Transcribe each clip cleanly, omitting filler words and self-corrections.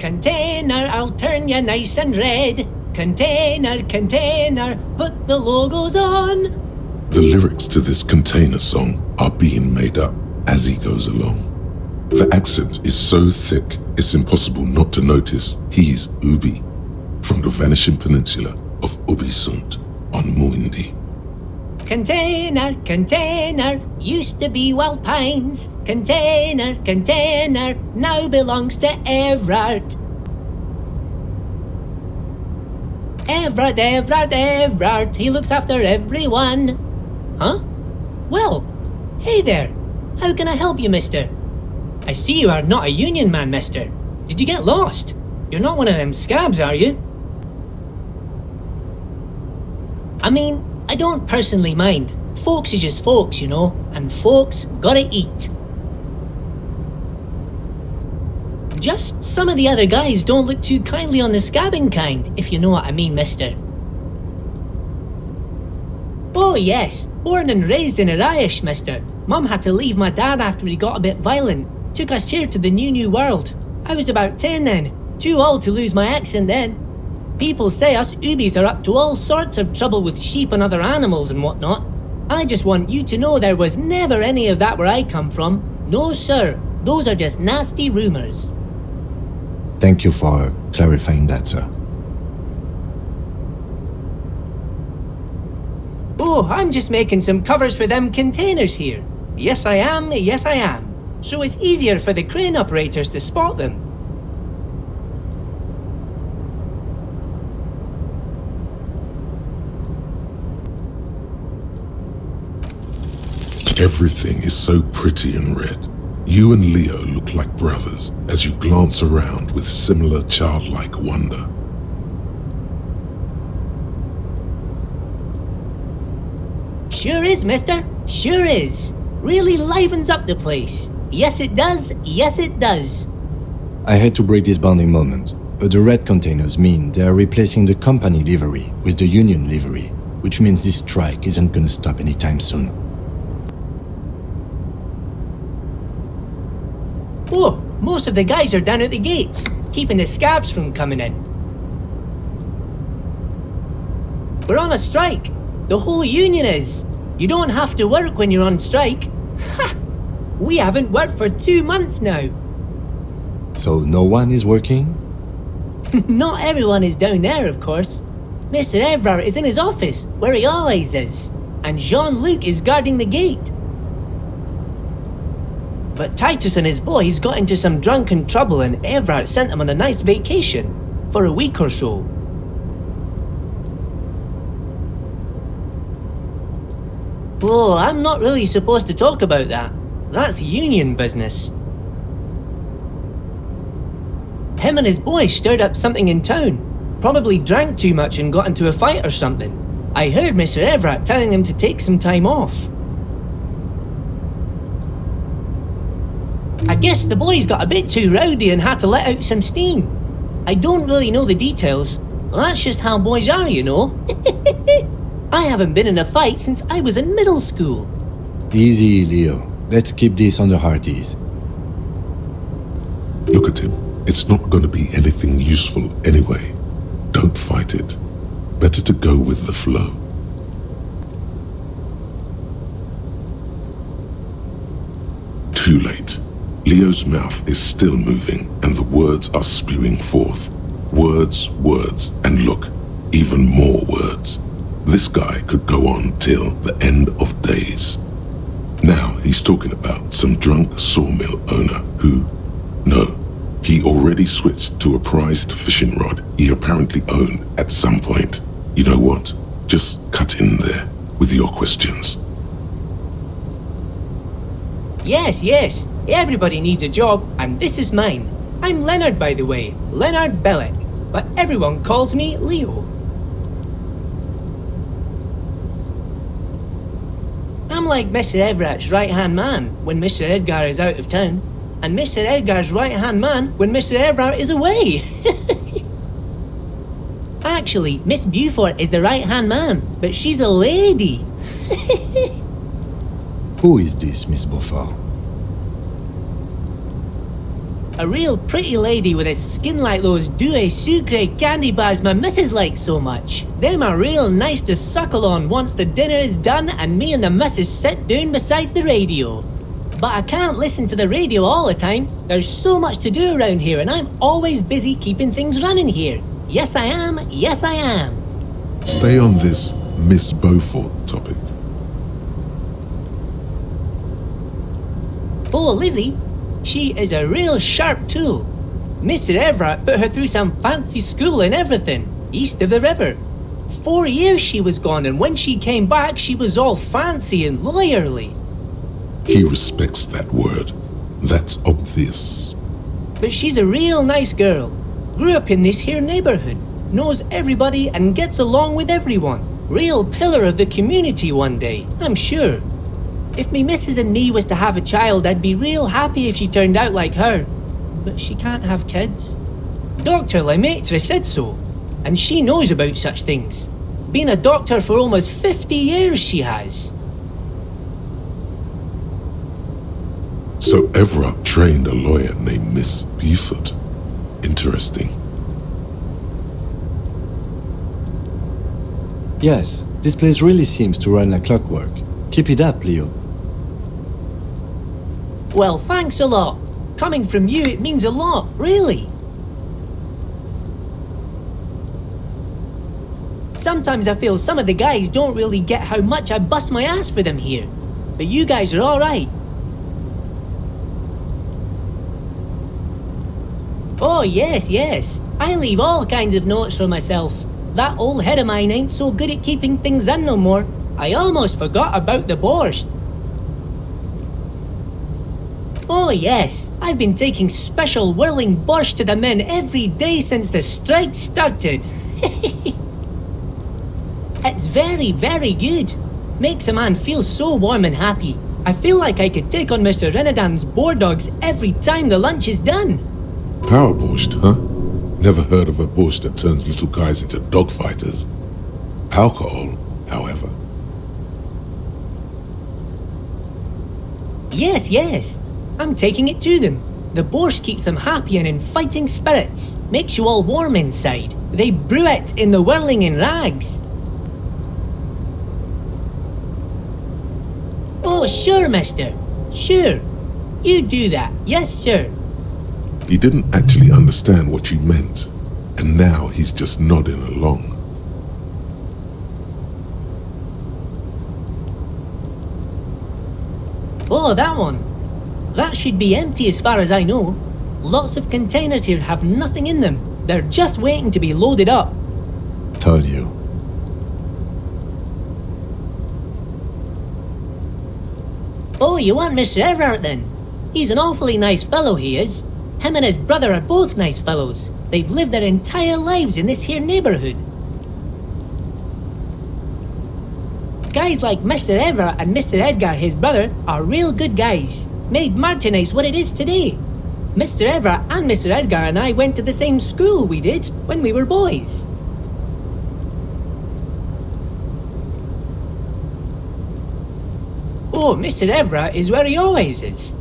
container, I'll turn you nice and red. Container, container, put the logos on. The lyrics to this container song are being made up as he goes along. The accent is so thick, it's impossible not to notice he's Ubi, from the vanishing peninsula of Ubisund on Muindi. Container, container, used to be Wild Pines. Container, container, now belongs to Everard. Everard, he looks after everyone. Huh? Well, hey there. How can I help you, mister? I see you are not a union man, mister. Did you get lost? You're not one of them scabs, are you? I mean, I don't personally mind. Folks is just folks, you know, and folks gotta eat. Just some of the other guys don't look too kindly on the scabbing kind, if you know what I mean, mister. Oh yes, born and raised in Arish, mister. Mum had to leave my dad after he got a bit violent. Took us here to the new world. I was about 10 then, too old to lose my accent then. People say us Ubis are up to all sorts of trouble with sheep and other animals and whatnot. I just want you to know there was never any of that where I come from. No sir, those are just nasty rumours. Thank you for clarifying that, sir. Oh, I'm just making some covers for them containers here. Yes I am. So it's easier for the crane operators to spot them. Everything is so pretty and red. You and Leo look like brothers as you glance around with similar childlike wonder. Sure is, mister. Sure is. Really livens up the place. Yes it does. Yes it does. I hate to break this bonding moment, but the red containers mean they are replacing the company livery with the union livery, which means this strike isn't gonna stop anytime soon. Oh, most of the guys are down at the gates, keeping the scabs from coming in. We're on a strike. The whole union is. You don't have to work when you're on strike. Ha! We haven't worked for 2 months now. So no one is working? Not everyone is down there, of course. Mr. Everard is in his office, where he always is. And Jean-Luc is guarding the gate. But Titus and his boys got into some drunken trouble and Everard sent them on a nice vacation. For a week or so. Oh, I'm not really supposed to talk about that. That's union business. Him and his boys stirred up something in town. Probably drank too much and got into a fight or something. I heard Mr. Everard telling him to take some time off. I guess the boys got a bit too rowdy and had to let out some steam. I don't really know the details. That's just how boys are, you know. I haven't been in a fight since I was in middle school. Easy, Leo. Let's keep this on the hard ease. Look at him. It's not going to be anything useful anyway. Don't fight it. Better to go with the flow. Too late. Leo's mouth is still moving and the words are spewing forth. Words, and look, even more words. This guy could go on till the end of days. Now he's talking about some drunk sawmill owner who, no, he already switched to a prized fishing rod he apparently owned at some point. You know what? Just cut in there with your questions. Yes. Everybody needs a job, and this is mine. I'm Leonard, by the way. Leonard Bellick. But everyone calls me Leo. I'm like Mr. Everett's right-hand man when Mr. Edgar is out of town, and Mr. Edgar's right-hand man when Mr. Everett is away. Actually, Miss Beaufort is the right-hand man, but she's a lady. Who is this, Miss Beaufort? A real pretty lady with a skin like those Douai Sucre candy bars my missus likes so much. Them are real nice to suckle on once the dinner is done and me and the missus sit down beside the radio. But I can't listen to the radio all the time. There's so much to do around here and I'm always busy keeping things running here. Yes I am, yes I am. Stay on this Miss Beaufort topic. Oh, Lizzie, she is a real sharp tool. Mr. Everett put her through some fancy school and everything, east of the river. 4 years she was gone, and when she came back, she was all fancy and lawyerly. He respects that word. That's obvious. But she's a real nice girl. Grew up in this here neighborhood, knows everybody and gets along with everyone. Real pillar of the community one day, I'm sure. If me missus and me was to have a child, I'd be real happy if she turned out like her. But she can't have kids. Dr. Lemaitre said so, and she knows about such things. Been a doctor for almost 50 years she has. So Everett trained a lawyer named Miss Beaufort. Interesting. Yes, this place really seems to run like clockwork. Keep it up, Leo. Well, thanks a lot. Coming from you, it means a lot, really. Sometimes I feel some of the guys don't really get how much I bust my ass for them here. But you guys are alright. Oh, yes, yes. I leave all kinds of notes for myself. That old head of mine ain't so good at keeping things in no more. I almost forgot about the borscht. Oh yes, I've been taking special whirling borscht to the men every day since the strike started. It's very, very good. Makes a man feel so warm and happy. I feel like I could take on Mr. Renadan's boar dogs every time the lunch is done. Power borscht, huh? Never heard of a borscht that turns little guys into dogfighters. Alcohol, however. Yes, yes. I'm taking it to them. The borscht keeps them happy and in fighting spirits. Makes you all warm inside. They brew it in the whirling in rags. Oh, sure, mister. Sure. You do that. Yes, sir. He didn't actually understand what you meant, and now he's just nodding along. Oh, that one. That should be empty as far as I know. Lots of containers here have nothing in them. They're just waiting to be loaded up. Told you. Oh, you want Mr. Everett then? He's an awfully nice fellow, he is. Him and his brother are both nice fellows. They've lived their entire lives in this here neighborhood. Guys like Mr. Everett and Mr. Edgar, his brother, are real good guys. Made Martinez what it is today. Mr. Everett and Mr. Edgar and I went to the same school we did when we were boys. Oh, Mr. Everett is where he always is.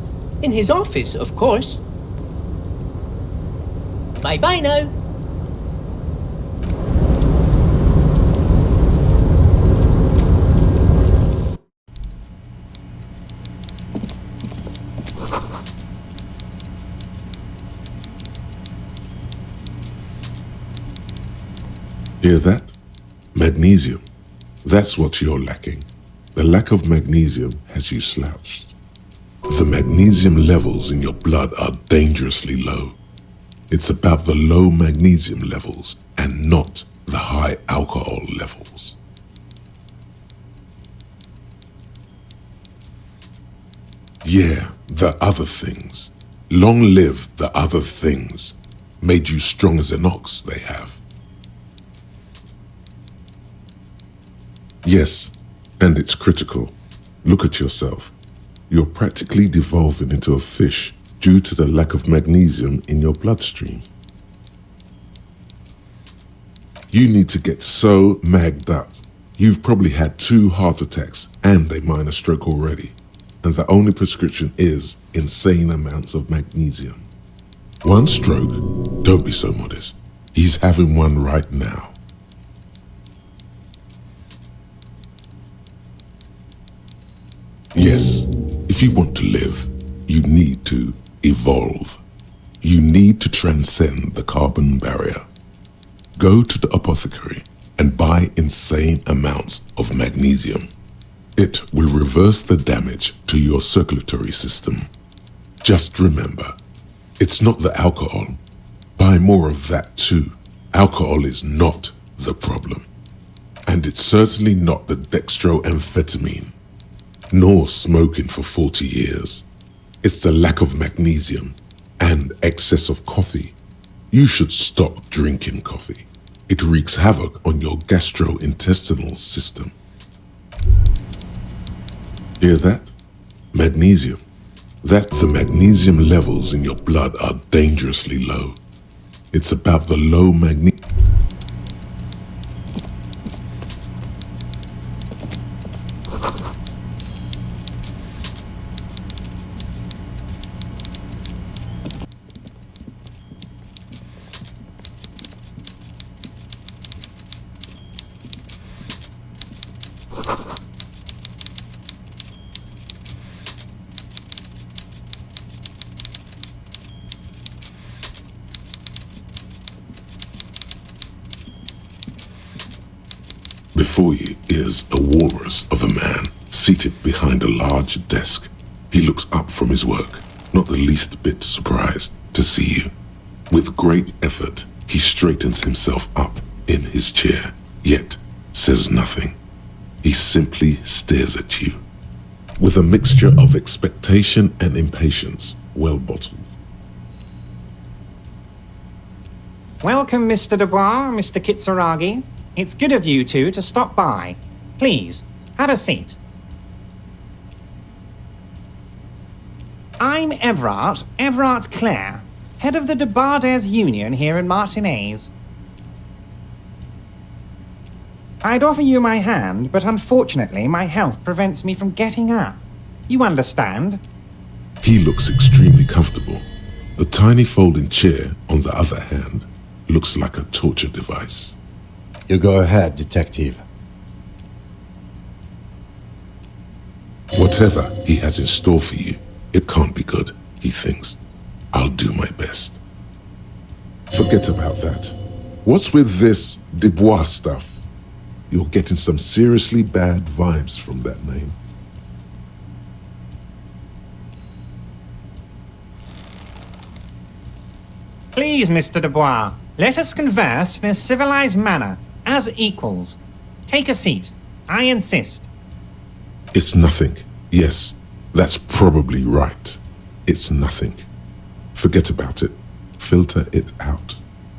In his office, of course. Bye-bye now. Hear that? Magnesium. That's what you're lacking. The lack of magnesium has you slouched. The magnesium levels in your blood are dangerously low. It's about the low magnesium levels and not the high alcohol levels. Yeah, the other things. Long live the other things. Made you strong as an ox, they have. Yes, and it's critical. Look at yourself. You're practically devolving into a fish due to the lack of magnesium in your bloodstream. You need to get so magged up. You've probably had 2 heart attacks and a minor stroke already, and the only prescription is insane amounts of magnesium. One stroke? Don't be so modest. He's having one right now. Yes, if you want to live, you need to evolve. You need to transcend the carbon barrier. Go to the apothecary and buy insane amounts of magnesium. It will reverse the damage to your circulatory system. Just remember, it's not the alcohol. Buy more of that too. Alcohol is not the problem. And it's certainly not the dextroamphetamine, nor smoking for 40 years. It's the lack of magnesium and excess of coffee. You should stop drinking coffee. It wreaks havoc on your gastrointestinal system. Hear that? Magnesium. That the magnesium levels in your blood are dangerously low. It's about the low magnesium. Before you is a walrus of a man seated behind a large desk. He looks up from his work, not the least bit surprised to see you. With great effort, he straightens himself up in his chair, yet says nothing. He simply stares at you, with a mixture of expectation and impatience, well bottled. Welcome, Mr. Dubois, Mr. Kitsuragi. It's good of you two to stop by. Please, have a seat. I'm Everard Clare, head of the Debarders Union here in Martinez. I'd offer you my hand, but unfortunately my health prevents me from getting up. You understand? He looks extremely comfortable. The tiny folding chair, on the other hand, looks like a torture device. You go ahead, detective. Whatever he has in store for you, it can't be good, he thinks. I'll do my best. Forget about that. What's with this Dubois stuff? You're getting some seriously bad vibes from that name. Please, Mr. Dubois, let us converse in a civilized manner, as equals. Take a seat. I insist. It's nothing. Yes, that's probably right. It's nothing. Forget about it. Filter it out.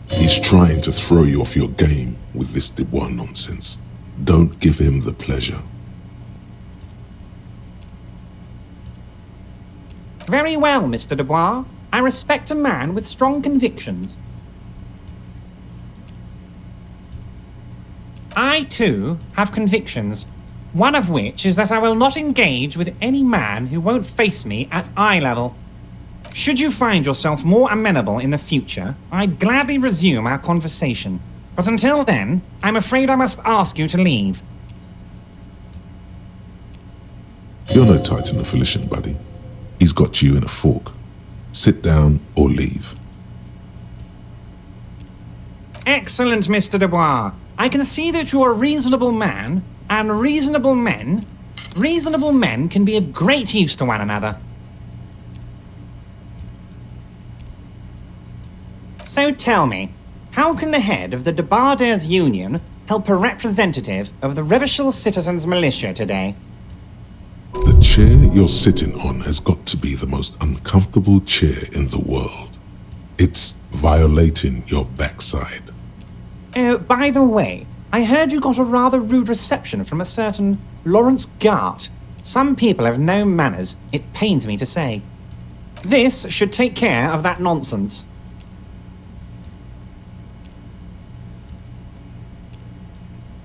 He's trying to throw you off your game with this Dubois nonsense. Don't give him the pleasure. Very well, Mr. Dubois. I respect a man with strong convictions. I, too, have convictions. One of which is that I will not engage with any man who won't face me at eye level. Should you find yourself more amenable in the future, I'd gladly resume our conversation. But until then, I'm afraid I must ask you to leave. You're no Titan of Elysium, buddy. He's got you in a fork. Sit down or leave. Excellent, Mr. Dubois. I can see that you're a reasonable man, and reasonable men can be of great use to one another. So tell me, how can the head of the Debarders Union help a representative of the Revachol Citizens Militia today? The chair you're sitting on has got to be the most uncomfortable chair in the world. It's violating your backside. Oh, by the way, I heard you got a rather rude reception from a certain Lawrence Gart. Some people have no manners, it pains me to say. This should take care of that nonsense.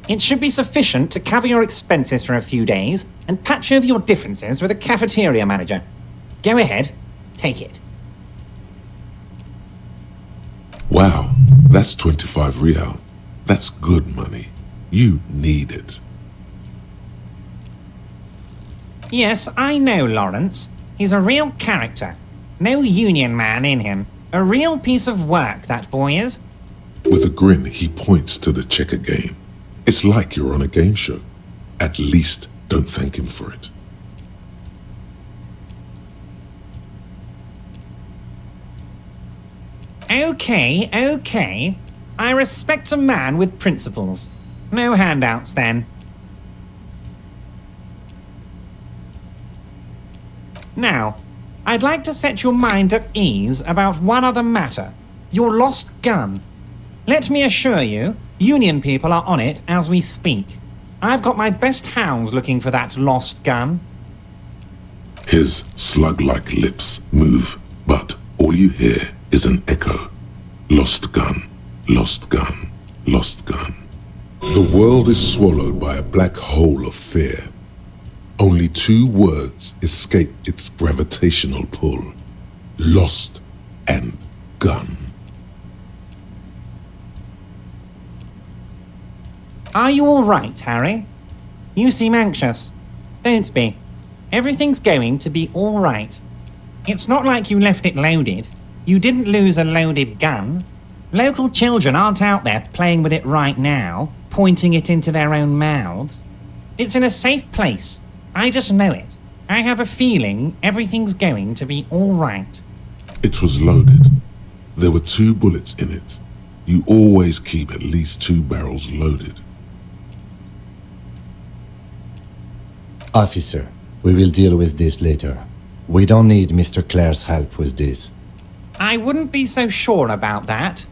It should be sufficient to cover your expenses for a few days and patch over your differences with a cafeteria manager. Go ahead, take it. That's 25 real. That's good money. You need it. Yes, I know Lawrence. He's a real character. No union man in him. A real piece of work, that boy is. With a grin, he points to the checker game. It's like you're on a game show. At least don't thank him for it. Okay. I respect a man with principles. No handouts, then. Now, I'd like to set your mind at ease about one other matter. Your lost gun. Let me assure you, Union people are on it as we speak. I've got my best hounds looking for that lost gun. His slug-like lips move, but all you hear is an echo. Lost gun, lost gun, lost gun. The world is swallowed by a black hole of fear. Only two words escape its gravitational pull. Lost and gun. Are you all right, Harry? You seem anxious. Don't be. Everything's going to be all right. It's not like you left it loaded. You didn't lose a loaded gun. Local children aren't out there playing with it right now, pointing it into their own mouths. It's in a safe place. I just know it. I have a feeling everything's going to be all right. It was loaded. There were 2 bullets in it. You always keep at least 2 barrels loaded. Officer, we will deal with this later. We don't need Mr. Clare's help with this. I wouldn't be so sure about that.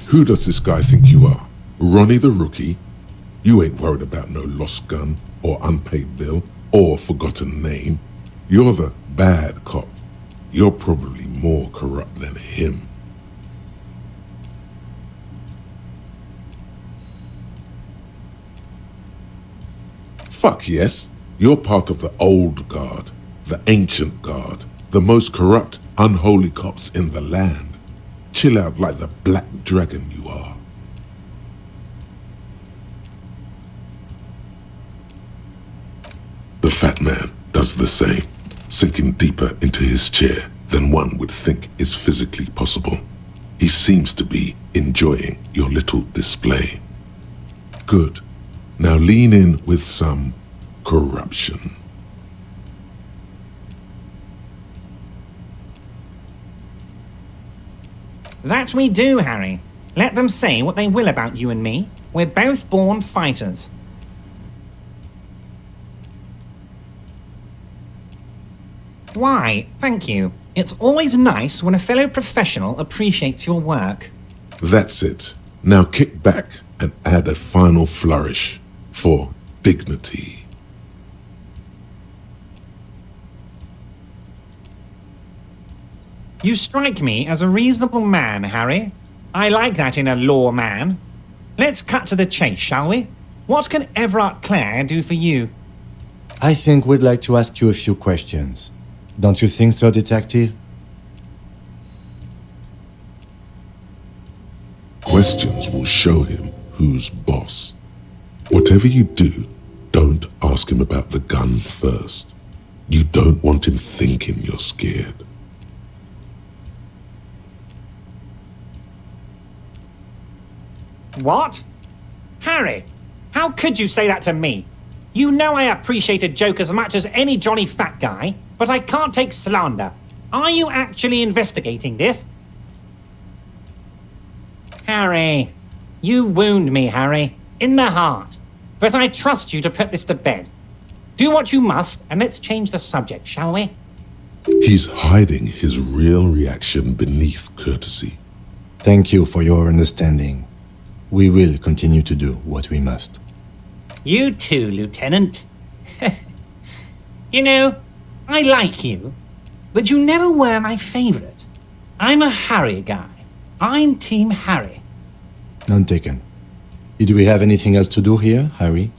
Who does this guy think you are? Ronnie the Rookie? You ain't worried about no lost gun, or unpaid bill, or forgotten name. You're the bad cop. You're probably more corrupt than him. Fuck yes. You're part of the old guard, the ancient guard, the most corrupt, unholy cops in the land. Chill out like the black dragon you are. The fat man does the same, sinking deeper into his chair than one would think is physically possible. He seems to be enjoying your little display. Good. Now lean in with some corruption. That we do, Harry. Let them say what they will about you and me. We're both born fighters. Why, thank you. It's always nice when a fellow professional appreciates your work. That's it. Now kick back and add a final flourish for dignity. You strike me as a reasonable man, Harry. I like that in a law man. Let's cut to the chase, shall we? What can Everard Clare do for you? I think we'd like to ask you a few questions. Don't you think so, Detective? Questions will show him who's boss. Whatever you do, don't ask him about the gun first. You don't want him thinking you're scared. What? Harry, how could you say that to me? You know I appreciate a joke as much as any Johnny Fat Guy, but I can't take slander. Are you actually investigating this? Harry, you wound me, Harry, in the heart. But I trust you to put this to bed. Do what you must, and let's change the subject, shall we? He's hiding his real reaction beneath courtesy. Thank you for your understanding. We will continue to do what we must. You too, Lieutenant. You know, I like you, but you never were my favorite. I'm a Harry guy. I'm Team Harry. None taken. Did we have anything else to do here, Harry?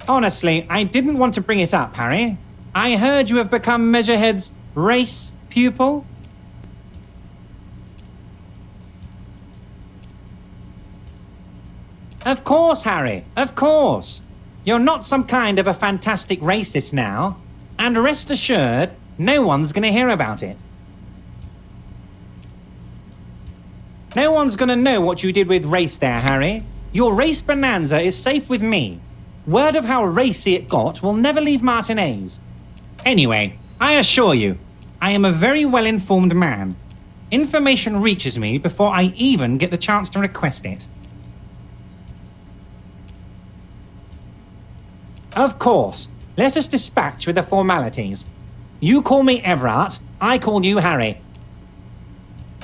Honestly, I didn't want to bring it up, Harry. I heard you have become Measurehead's race pupil. Of course, Harry, of course. You're not some kind of a fantastic racist now. And rest assured, no one's going to hear about it. No one's going to know what you did with race there, Harry. Your race bonanza is safe with me. Word of how racy it got will never leave Martinez. Anyway, I assure you, I am a very well-informed man. Information reaches me before I even get the chance to request it. Of course, let us dispatch with the formalities. You call me Everard, I call you Harry.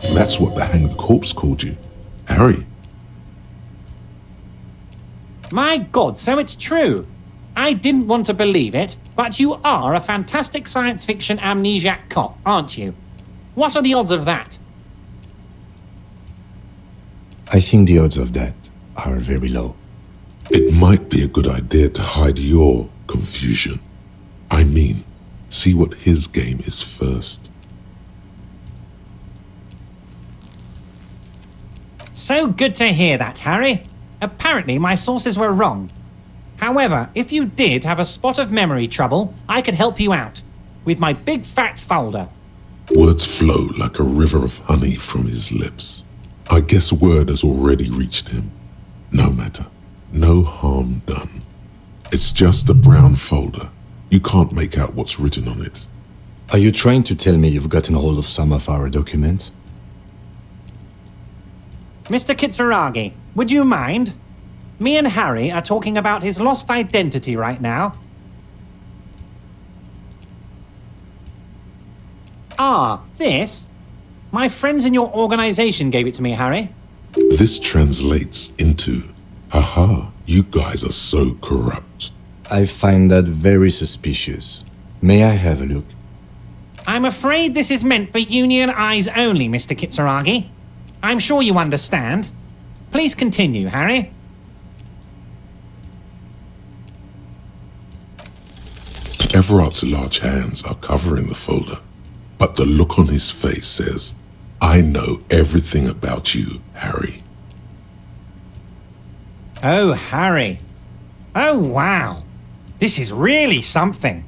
That's what the hanged corpse called you. Harry. My God, so it's true. I didn't want to believe it, but you are a fantastic science fiction amnesiac cop, aren't you? What are the odds of that? I think the odds of that are very low. It might be a good idea to hide your confusion. I mean, see what his game is first. So good to hear that, Harry. Apparently my sources were wrong. However, if you did have a spot of memory trouble, I could help you out. With my big fat folder. Words flow like a river of honey from his lips. I guess word has already reached him. No matter. No harm done. It's just a brown folder. You can't make out what's written on it. Are you trying to tell me you've gotten hold of some of our documents? Mr. Kitsuragi, would you mind? Me and Harry are talking about his lost identity right now. Ah, this? My friends in your organization gave it to me, Harry. This translates into, haha, you guys are so corrupt. I find that very suspicious. May I have a look? I'm afraid this is meant for Union eyes only, Mr. Kitsuragi. I'm sure you understand. Please continue, Harry. Everard's large hands are covering the folder, but the look on his face says, I know everything about you, Harry. Oh, Harry. Oh, wow. This is really something.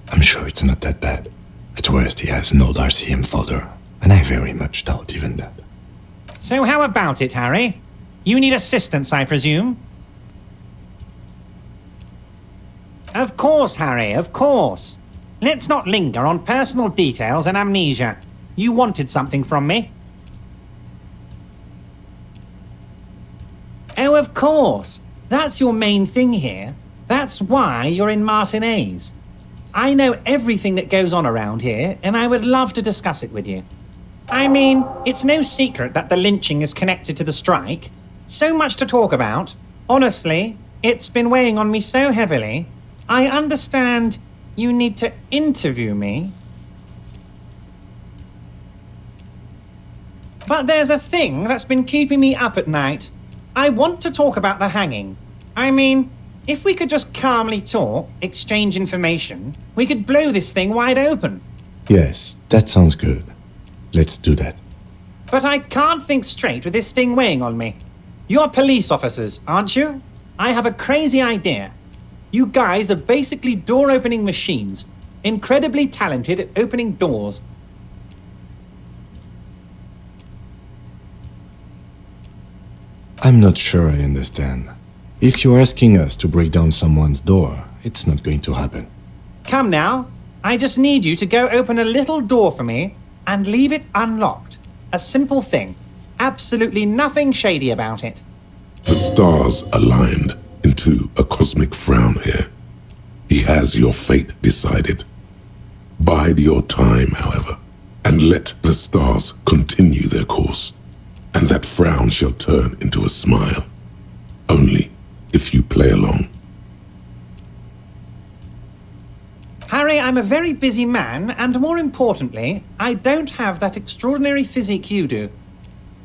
I'm sure it's not that bad. At worst, he has an old RCM folder, and I very much doubt even that. So how about it, Harry? You need assistance, I presume? Of course, Harry, of course. Let's not linger on personal details and amnesia. You wanted something from me. Oh, of course. That's your main thing here. That's why you're in Martinez. I know everything that goes on around here, and I would love to discuss it with you. I mean, it's no secret that the lynching is connected to the strike. So much to talk about. Honestly, it's been weighing on me so heavily. I understand you need to interview me. But there's a thing that's been keeping me up at night. I want to talk about the hanging. I mean, if we could just calmly talk, exchange information, we could blow this thing wide open. Yes, that sounds good. Let's do that. But I can't think straight with this thing weighing on me. You're police officers, aren't you? I have a crazy idea. You guys are basically door-opening machines, incredibly talented at opening doors. I'm not sure I understand. If you're asking us to break down someone's door, it's not going to happen. Come now, I just need you to go open a little door for me and leave it unlocked. A simple thing. Absolutely nothing shady about it. The stars aligned into a cosmic frown here. He has your fate decided. Bide your time, however, and let the stars continue their course, and that frown shall turn into a smile. Only if you play along. Harry, I'm a very busy man, and more importantly, I don't have that extraordinary physique you do.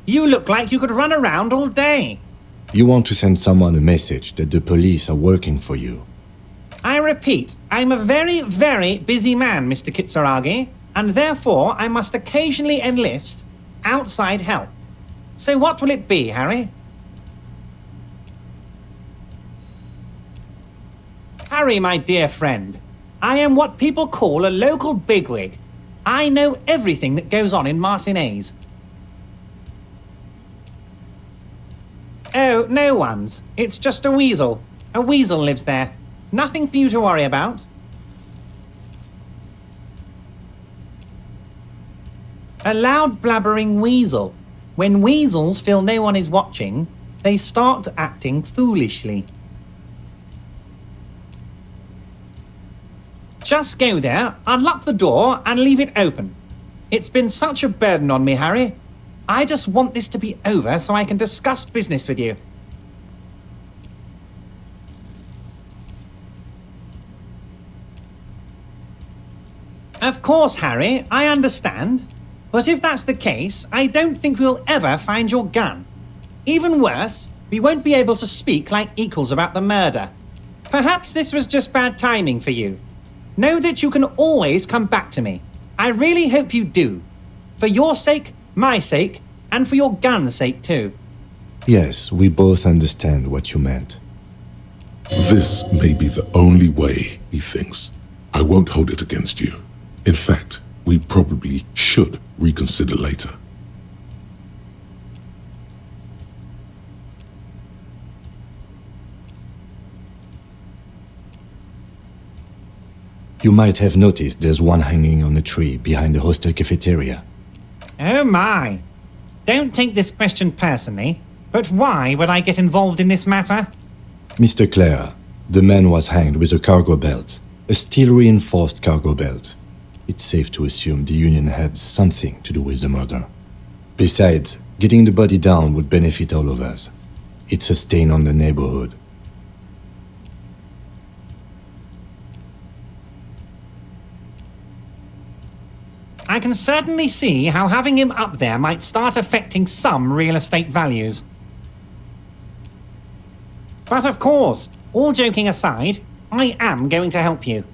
You look like you could run around all day. You want to send someone a message that the police are working for you. I repeat, I'm a very, very busy man, Mr. Kitsuragi, and therefore I must occasionally enlist outside help. So what will it be, Harry? Harry, my dear friend, I am what people call a local bigwig. I know everything that goes on in Martinez. Oh, no one's. It's just a weasel. A weasel lives there. Nothing for you to worry about. A loud blabbering weasel. When weasels feel no one is watching, they start acting foolishly. Just go there, unlock the door, and leave it open. It's been such a burden on me, Harry. I just want this to be over so I can discuss business with you. Of course, Harry, I understand. But if that's the case, I don't think we'll ever find your gun. Even worse, we won't be able to speak like equals about the murder. Perhaps this was just bad timing for you. Know that you can always come back to me. I really hope you do. For your sake, my sake, and for your gun's sake too. Yes, we both understand what you meant. This may be the only way, he thinks. I won't hold it against you. In fact, we probably should reconsider later. You might have noticed there's one hanging on a tree behind the hostel cafeteria. Oh my. Don't take this question personally, but why would I get involved in this matter? Mr. Clare, the man was hanged with a cargo belt, a steel-reinforced cargo belt. It's safe to assume the Union had something to do with the murder. Besides, getting the body down would benefit all of us. It's a stain on the neighborhood. I can certainly see how having him up there might start affecting some real estate values. But of course, all joking aside, I am going to help you.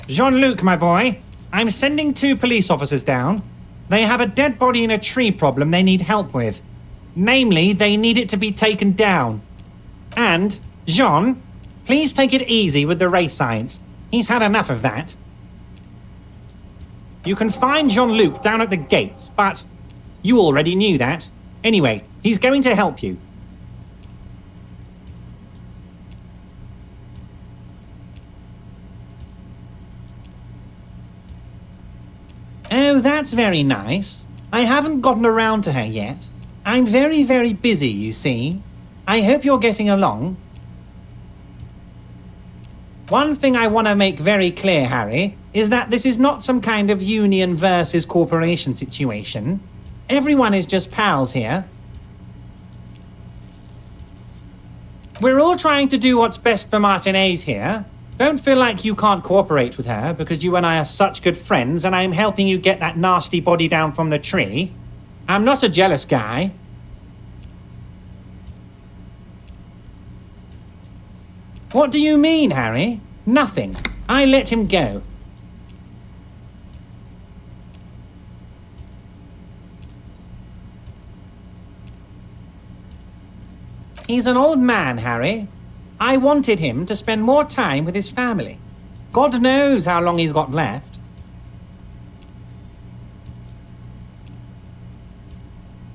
Jean-Luc, my boy, I'm sending 2 police officers down. They have a dead body in a tree problem they need help with. Namely, they need it to be taken down. And, Jean, please take it easy with the race science. He's had enough of that. You can find Jean-Luc down at the gates, but you already knew that. Anyway, he's going to help you. Oh, that's very nice. I haven't gotten around to her yet. I'm very, very busy, you see. I hope you're getting along. One thing I want to make very clear, Harry, is that this is not some kind of union versus corporation situation. Everyone is just pals here. We're all trying to do what's best for Martinez here. Don't feel like you can't cooperate with her because you and I are such good friends and I'm helping you get that nasty body down from the tree. I'm not a jealous guy. What do you mean, Harry? Nothing. I let him go. He's an old man, Harry. I wanted him to spend more time with his family. God knows how long he's got left.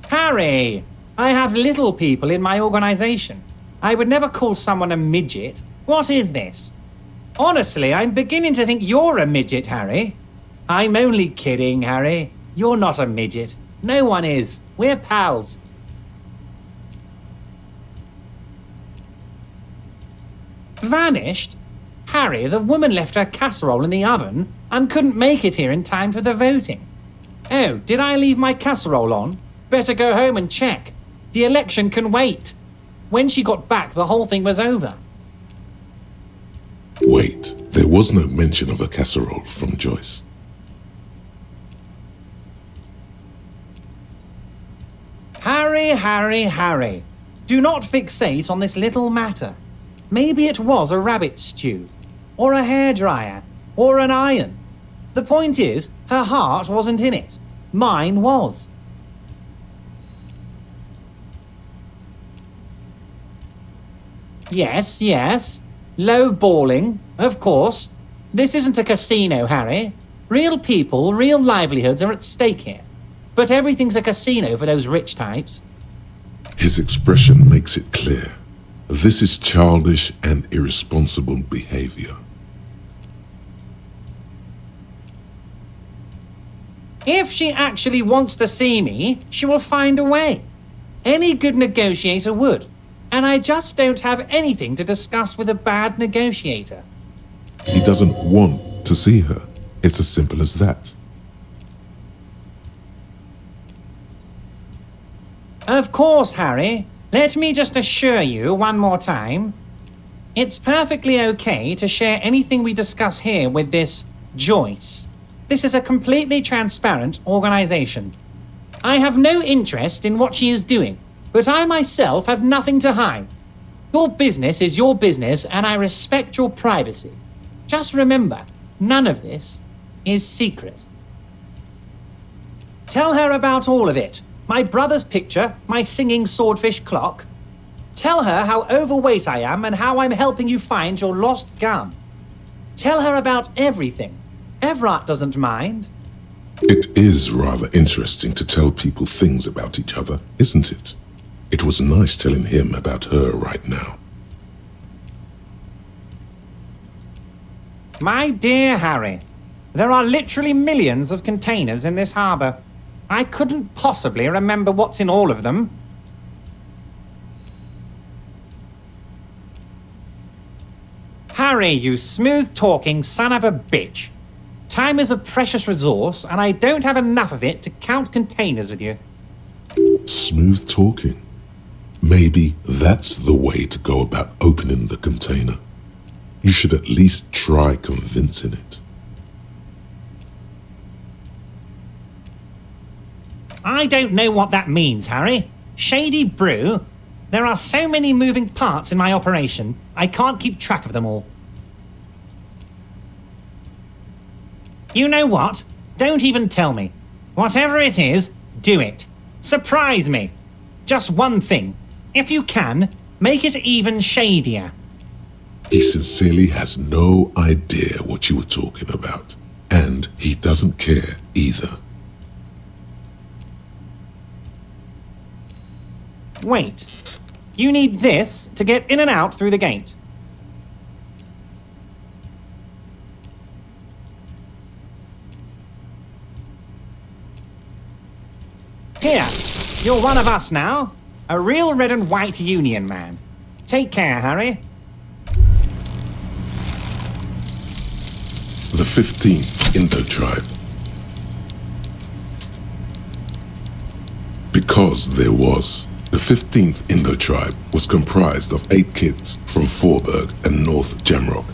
Harry! I have little people in my organization. I would never call someone a midget. What is this? Honestly, I'm beginning to think you're a midget, Harry. I'm only kidding, Harry. You're not a midget. No one is. We're pals. Vanished? Harry, the woman left her casserole in the oven and couldn't make it here in time for the voting. Oh, did I leave my casserole on? Better go home and check. The election can wait. When she got back, the whole thing was over. Wait, there was no mention of a casserole from Joyce. Harry, Harry, Harry. Do not fixate on this little matter. Maybe it was a rabbit stew, or a hairdryer, or an iron. The point is, her heart wasn't in it. Mine was. Yes, yes. Low balling, of course. This isn't a casino, Harry. Real people, real livelihoods are at stake here. But everything's a casino for those rich types. His expression makes it clear. This is childish and irresponsible behavior. If she actually wants to see me, she will find a way. Any good negotiator would. And I just don't have anything to discuss with a bad negotiator. He doesn't want to see her. It's as simple as that. Of course, Harry. Let me just assure you one more time. It's perfectly okay to share anything we discuss here with this Joyce. This is a completely transparent organization. I have no interest in what she is doing, but I myself have nothing to hide. Your business is your business, and I respect your privacy. Just remember, none of this is secret. Tell her about all of it. My brother's picture, my singing swordfish clock. Tell her how overweight I am and how I'm helping you find your lost gun. Tell her about everything. Everett doesn't mind. It is rather interesting to tell people things about each other, isn't it? It was nice telling him about her right now. My dear Harry, there are literally millions of containers in this harbour. I couldn't possibly remember what's in all of them. Harry, you smooth-talking son of a bitch. Time is a precious resource, and I don't have enough of it to count containers with you. Smooth talking. Maybe that's the way to go about opening the container. You should at least try convincing it. I don't know what that means, Harry. Shady brew? There are so many moving parts in my operation, I can't keep track of them all. You know what? Don't even tell me. Whatever it is, do it. Surprise me. Just one thing. If you can, make it even shadier. He sincerely has no idea what you were talking about. And he doesn't care either. Wait. You need this to get in and out through the gate. Here, you're one of us now. A real red and white union man. Take care, Harry. The 15th Indo tribe. Because there was. The 15th Indo tribe was comprised of 8 kids from Forberg and North Jamrock,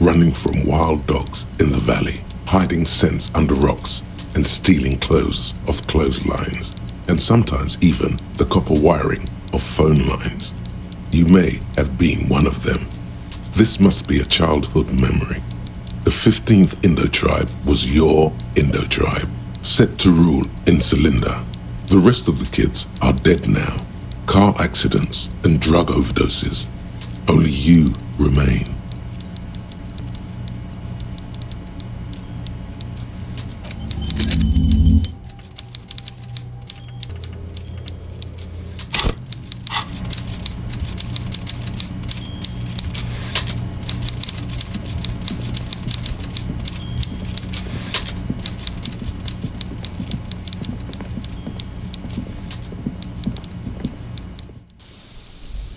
running from wild dogs in the valley, hiding scents under rocks, and stealing clothes off clotheslines, and sometimes even the copper wiring of phone lines. You may have been one of them. This must be a childhood memory. The 15th Indo tribe was your Indo tribe, set to rule in Cylinder. The rest of the kids are dead now. Car accidents and drug overdoses. Only you remain.